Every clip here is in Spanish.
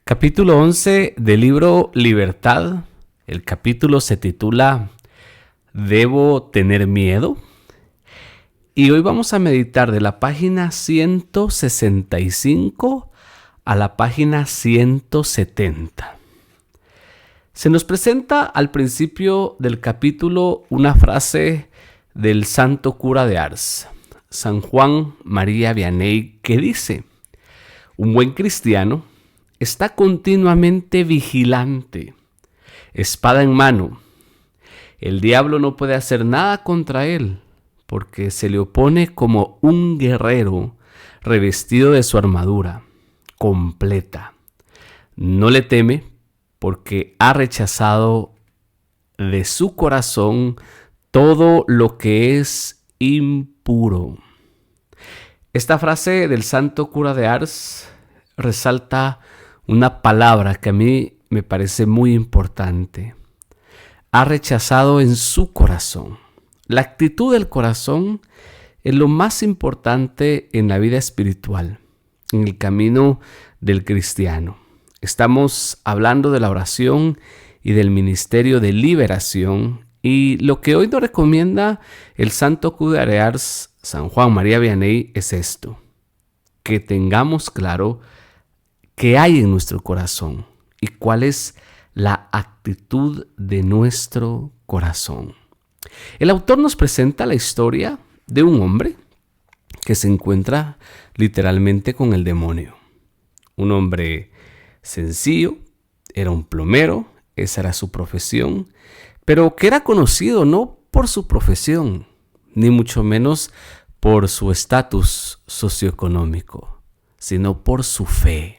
Capítulo 11 del libro Libertad. El capítulo se titula ¿Debo tener miedo? Y hoy vamos a meditar de la página 165 a la página 170. Se nos presenta al principio del capítulo una frase del santo cura de Ars, San Juan María Vianney, que dice: un buen cristiano está continuamente vigilante, espada en mano. El diablo no puede hacer nada contra él, porque se le opone como un guerrero revestido de su armadura completa. No le teme porque ha rechazado de su corazón todo lo que es impuro. Esta frase del santo cura de Ars resalta una palabra que a mí me parece muy importante. Ha rechazado en su corazón. La actitud del corazón es lo más importante en la vida espiritual, en el camino del cristiano. Estamos hablando de la oración y del ministerio de liberación, y lo que hoy nos recomienda el santo cura de Ars, San Juan María Vianney, es esto: que tengamos claro qué hay en nuestro corazón y cuál es la actitud de nuestro corazón. El autor nos presenta la historia de un hombre que se encuentra literalmente con el demonio. Un hombre sencillo, era un plomero, esa era su profesión, pero que era conocido no por su profesión, ni mucho menos por su estatus socioeconómico, sino por su fe.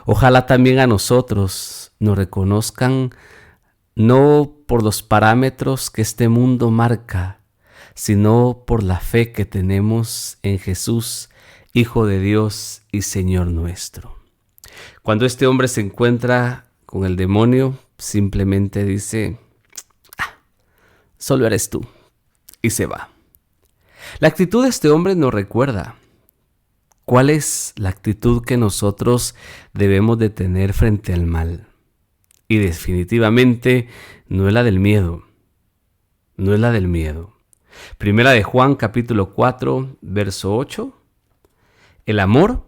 Ojalá también a nosotros nos reconozcan no por los parámetros que este mundo marca, sino por la fe que tenemos en Jesús, Hijo de Dios y Señor nuestro. Cuando este hombre se encuentra con el demonio, simplemente dice: solo eres tú, y se va. La actitud de este hombre nos recuerda cuál es la actitud que nosotros debemos de tener frente al mal. Y definitivamente no es la del miedo. No es la del miedo. Primera de Juan, capítulo 4, verso 8. El amor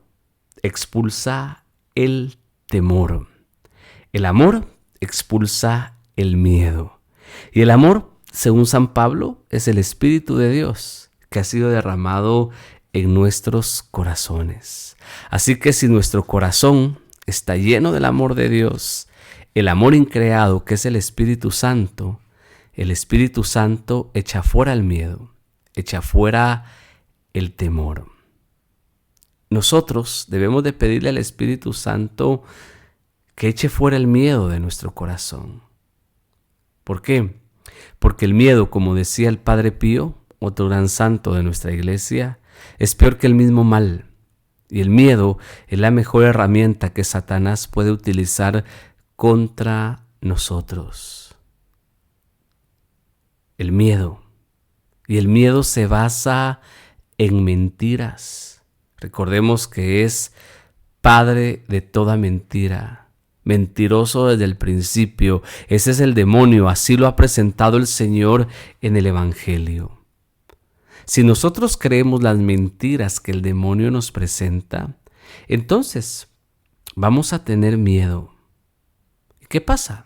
expulsa el temor. El amor expulsa el miedo. Y el amor, según San Pablo, es el Espíritu de Dios que ha sido derramado en nuestros corazones. Así que si nuestro corazón está lleno del amor de Dios, el amor increado que es el Espíritu Santo echa fuera el miedo, echa fuera el temor. Nosotros debemos de pedirle al Espíritu Santo que eche fuera el miedo de nuestro corazón. ¿Por qué? Porque el miedo, como decía el Padre Pío, otro gran santo de nuestra iglesia, es peor que el mismo mal. Y el miedo es la mejor herramienta que Satanás puede utilizar contra nosotros. El miedo. Y el miedo se basa en mentiras. Recordemos que es padre de toda mentira. Mentiroso desde el principio. Ese es el demonio. Así lo ha presentado el Señor en el Evangelio. Si nosotros creemos las mentiras que el demonio nos presenta, entonces vamos a tener miedo. ¿Qué pasa?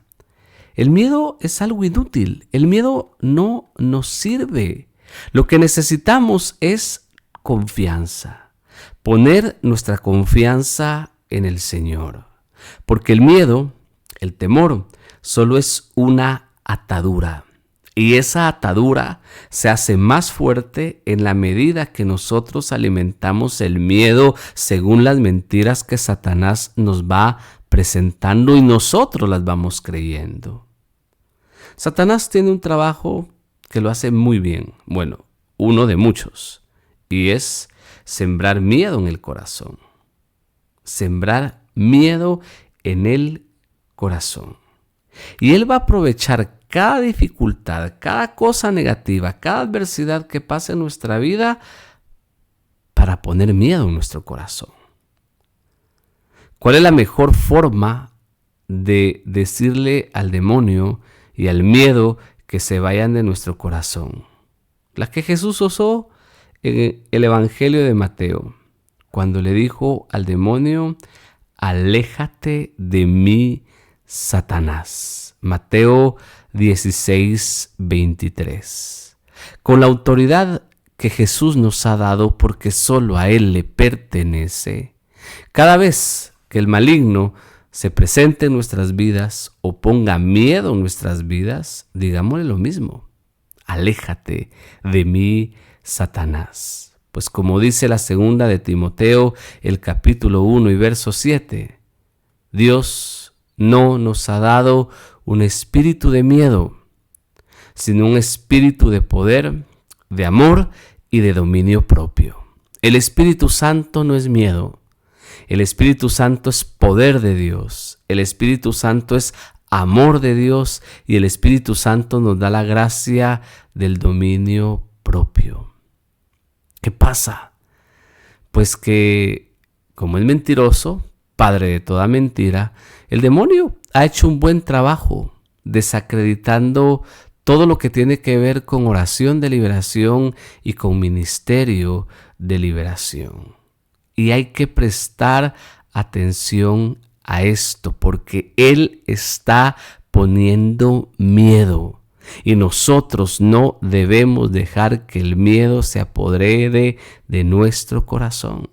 El miedo es algo inútil. El miedo no nos sirve. Lo que necesitamos es confianza. Poner nuestra confianza en el Señor. Porque el miedo, el temor, solo es una atadura. Y esa atadura se hace más fuerte en la medida que nosotros alimentamos el miedo según las mentiras que Satanás nos va presentando y nosotros las vamos creyendo. Satanás tiene un trabajo que lo hace muy bien, bueno, uno de muchos, y es sembrar miedo en el corazón. Sembrar miedo en el corazón. Y él va a aprovechar cada dificultad, cada cosa negativa, cada adversidad que pase en nuestra vida para poner miedo en nuestro corazón. ¿Cuál es la mejor forma de decirle al demonio y al miedo que se vayan de nuestro corazón? La que Jesús usó en el Evangelio de Mateo, cuando le dijo al demonio: aléjate de mí, Satanás. Mateo 16:23. Con la autoridad que Jesús nos ha dado, porque solo a Él le pertenece, cada vez que el maligno se presente en nuestras vidas o ponga miedo en nuestras vidas, digámosle lo mismo: aléjate de mí, Satanás. Pues como dice la segunda de Timoteo, el capítulo 1 y verso 7, Dios no nos ha dado un espíritu de miedo, sino un espíritu de poder, de amor y de dominio propio. El Espíritu Santo no es miedo. El Espíritu Santo es poder de Dios. El Espíritu Santo es amor de Dios y el Espíritu Santo nos da la gracia del dominio propio. ¿Qué pasa? Pues que, como es mentiroso, padre de toda mentira, el demonio ha hecho un buen trabajo desacreditando todo lo que tiene que ver con oración de liberación y con ministerio de liberación. Y hay que prestar atención a esto, porque Él está poniendo miedo. Y nosotros no debemos dejar que el miedo se apodere de nuestro corazón.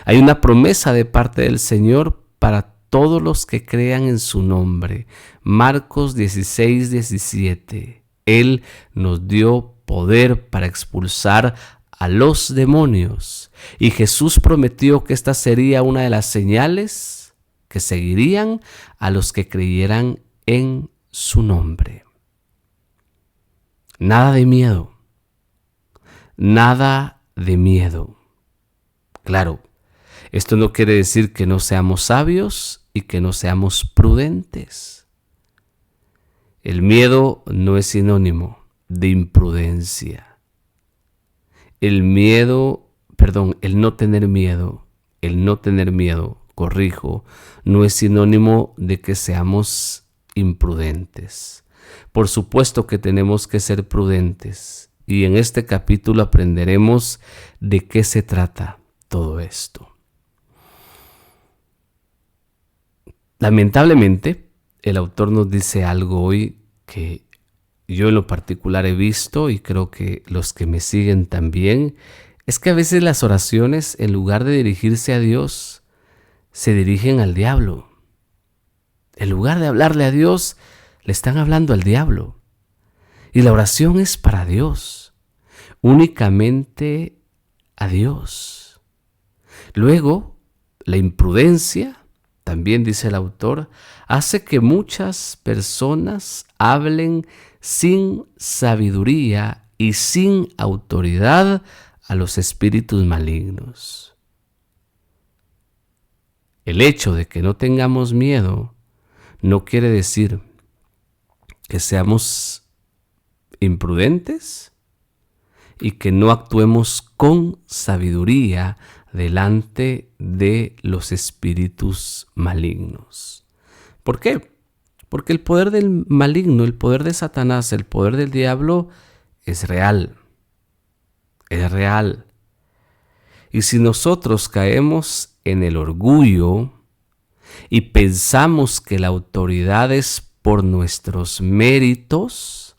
Hay una promesa de parte del Señor para todos los que crean en su nombre. Marcos 16:17. Él nos dio poder para expulsar a los demonios. Y Jesús prometió que esta sería una de las señales que seguirían a los que creyeran en su nombre. Nada de miedo. Nada de miedo. Claro, esto no quiere decir que no seamos sabios y que no seamos prudentes. El miedo no es sinónimo de imprudencia. El no tener miedo, no es sinónimo de que seamos imprudentes. Por supuesto que tenemos que ser prudentes, y en este capítulo aprenderemos de qué se trata todo esto. Lamentablemente, el autor nos dice algo hoy que yo en lo particular he visto, y creo que los que me siguen también, es que a veces las oraciones, en lugar de dirigirse a Dios, se dirigen al diablo. En lugar de hablarle a Dios, le están hablando al diablo. Y la oración es para Dios, únicamente a Dios. Luego, la imprudencia, también dice el autor, hace que muchas personas hablen sin sabiduría y sin autoridad a los espíritus malignos. El hecho de que no tengamos miedo no quiere decir que seamos imprudentes y que no actuemos con sabiduría delante de los espíritus malignos. ¿Por qué? Porque el poder del maligno, el poder de Satanás, el poder del diablo es real. Es real. Y si nosotros caemos en el orgullo y pensamos que la autoridad es por nuestros méritos,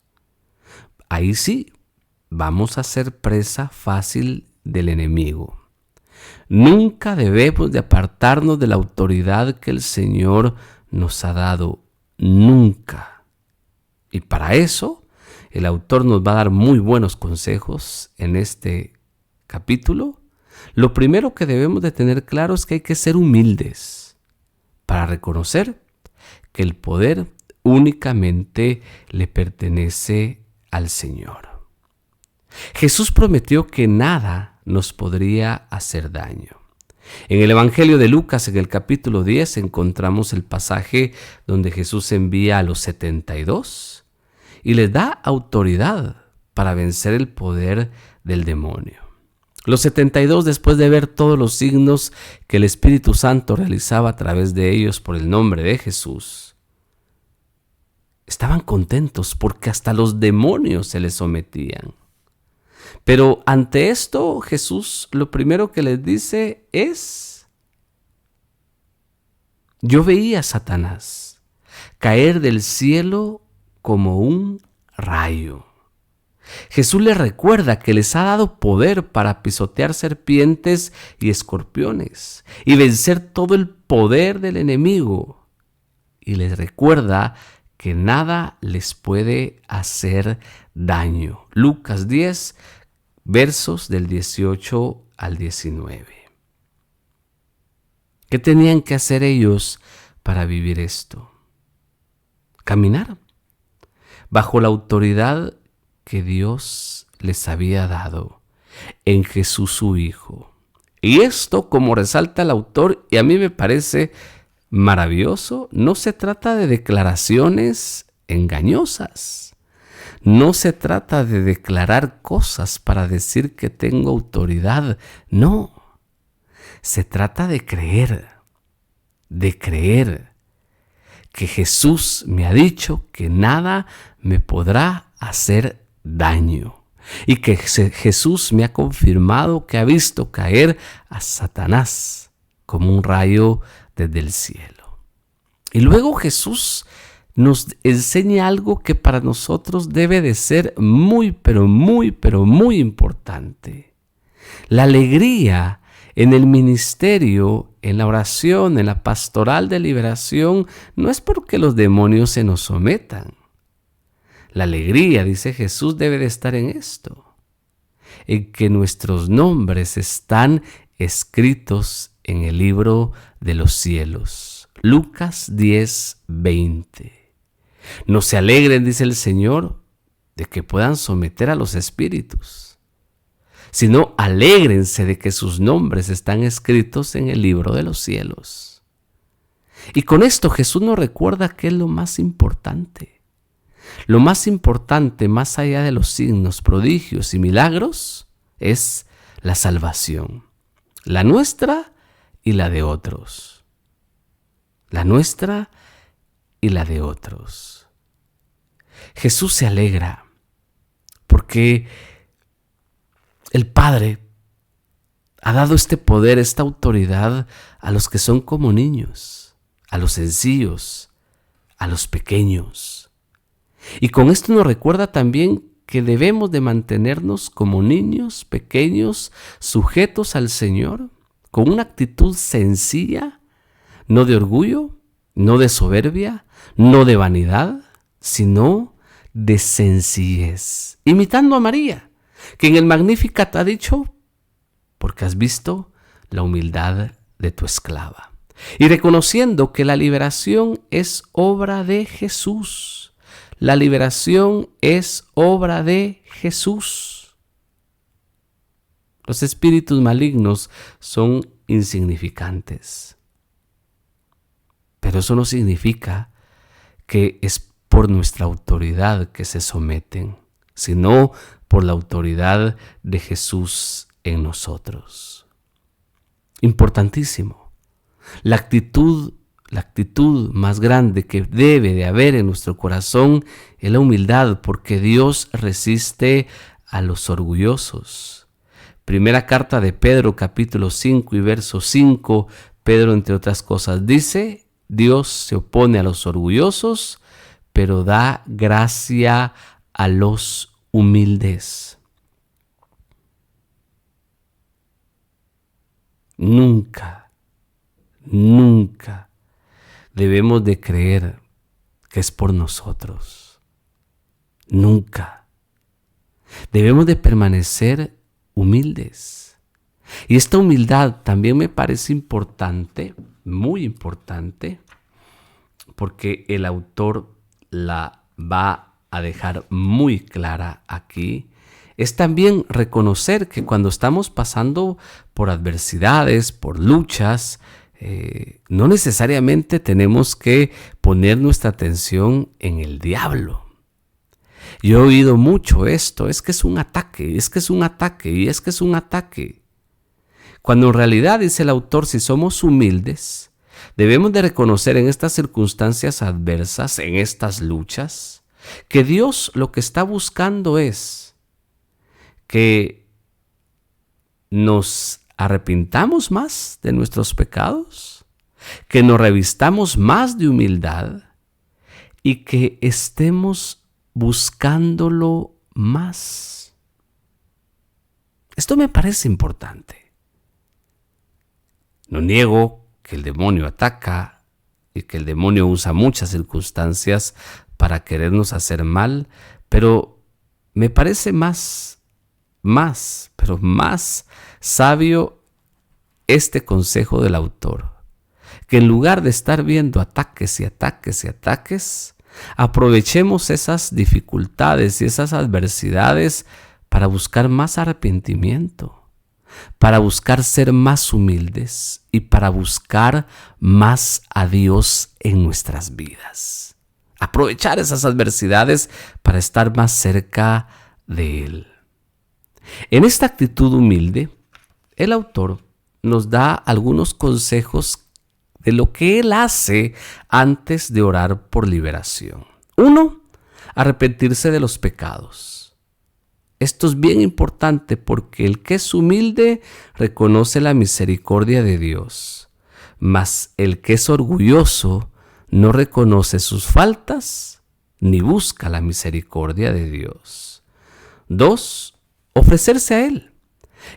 ahí sí vamos a ser presa fácil del enemigo. Nunca debemos de apartarnos de la autoridad que el Señor nos ha dado. Nunca. Y para eso, el autor nos va a dar muy buenos consejos en este capítulo. Lo primero que debemos de tener claro es que hay que ser humildes para reconocer que el poder únicamente le pertenece al Señor. Jesús prometió que nada nos podría hacer daño. En el Evangelio de Lucas, en el capítulo 10, encontramos el pasaje donde Jesús envía a los 72 y les da autoridad para vencer el poder del demonio. Los 72, después de ver todos los signos que el Espíritu Santo realizaba a través de ellos por el nombre de Jesús, estaban contentos porque hasta los demonios se les sometían. Pero ante esto, Jesús lo primero que les dice es: yo veía a Satanás caer del cielo como un rayo. Jesús les recuerda que les ha dado poder para pisotear serpientes y escorpiones y vencer todo el poder del enemigo. Y les recuerda que nada les puede hacer daño. Lucas 10, versos del 18 al 19. ¿Qué tenían que hacer ellos para vivir esto? Caminar bajo la autoridad que Dios les había dado en Jesús su Hijo. Y esto, como resalta el autor, y a mí me parece maravilloso, no se trata de declaraciones engañosas. No se trata de declarar cosas para decir que tengo autoridad. No. Se trata de creer que Jesús me ha dicho que nada me podrá hacer daño y que Jesús me ha confirmado que ha visto caer a Satanás como un rayo desde el cielo. Y luego Jesús nos enseña algo que para nosotros debe de ser muy, pero muy importante. La alegría en el ministerio, en la oración, en la pastoral de liberación, no es porque los demonios se nos sometan. La alegría, dice Jesús, debe de estar en esto, en que nuestros nombres están escritos en el libro de los cielos. Lucas 10, 20. No se alegren, dice el Señor, de que puedan someter a los espíritus, sino alégrense de que sus nombres están escritos en el libro de los cielos. Y con esto Jesús nos recuerda que es lo más importante. Lo más importante, más allá de los signos, prodigios y milagros, es la salvación. La nuestra y la de otros. La nuestra y la de otros. Jesús se alegra porque el Padre ha dado este poder, esta autoridad a los que son como niños, a los sencillos, a los pequeños. Y con esto nos recuerda también que debemos de mantenernos como niños pequeños, sujetos al Señor, con una actitud sencilla, no de orgullo, no de soberbia, no de vanidad, sino de sencillez, imitando a María, que en el Magnificat ha dicho: porque has visto la humildad de tu esclava. Y reconociendo que la liberación es obra de Jesús. La liberación es obra de Jesús. Los espíritus malignos son insignificantes. Pero eso no significa que es por nuestra autoridad que se someten, sino por la autoridad de Jesús en nosotros. Importantísimo. La actitud más grande que debe de haber en nuestro corazón es la humildad, porque Dios resiste a los orgullosos. Primera carta de Pedro, capítulo 5 y verso 5, Pedro, entre otras cosas, dice: Dios se opone a los orgullosos, pero da gracia a los humildes. Nunca debemos de creer que es por nosotros. Nunca. Debemos de permanecer humildes. Y esta humildad también me parece importante, muy importante, porque el autor la va a dejar muy clara aquí. Es también reconocer que cuando estamos pasando por adversidades, por luchas, no necesariamente tenemos que poner nuestra atención en el diablo. Yo he oído mucho esto: es que es un ataque, es que es un ataque, y es que es un ataque. Cuando en realidad, dice el autor, si somos humildes, debemos de reconocer en estas circunstancias adversas, en estas luchas, que Dios lo que está buscando es que nos arrepintamos más de nuestros pecados, que nos revistamos más de humildad y que estemos buscándolo más. Esto me parece importante. No niego que el demonio ataca y que el demonio usa muchas circunstancias para querernos hacer mal, pero me parece más sabio este consejo del autor, que en lugar de estar viendo ataques y ataques y ataques, aprovechemos esas dificultades y esas adversidades para buscar más arrepentimiento, para buscar ser más humildes y para buscar más a Dios en nuestras vidas. Aprovechar esas adversidades para estar más cerca de Él. En esta actitud humilde, el autor nos da algunos consejos de lo que él hace antes de orar por liberación. 1. Arrepentirse de los pecados. Esto es bien importante porque el que es humilde reconoce la misericordia de Dios, mas el que es orgulloso no reconoce sus faltas ni busca la misericordia de Dios. 2. Ofrecerse a Él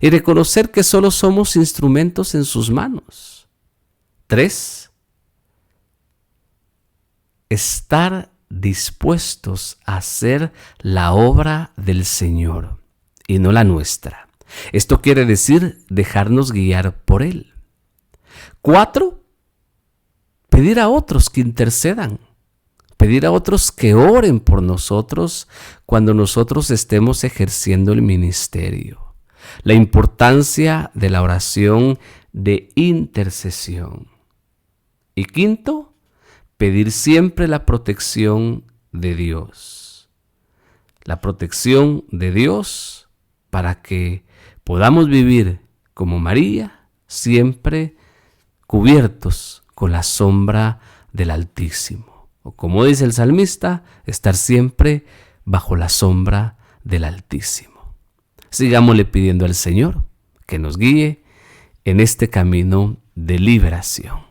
y reconocer que solo somos instrumentos en sus manos. 3. Estar dispuestos a hacer la obra del Señor y no la nuestra. Esto quiere decir dejarnos guiar por Él. 4. Pedir a otros que intercedan. Pedir a otros que oren por nosotros cuando nosotros estemos ejerciendo el ministerio. La importancia de la oración de intercesión. Y 5, pedir siempre la protección de Dios. La protección de Dios para que podamos vivir como María, siempre cubiertos con la sombra del Altísimo. O como dice el salmista, estar siempre bajo la sombra del Altísimo. Sigámosle pidiendo al Señor que nos guíe en este camino de liberación.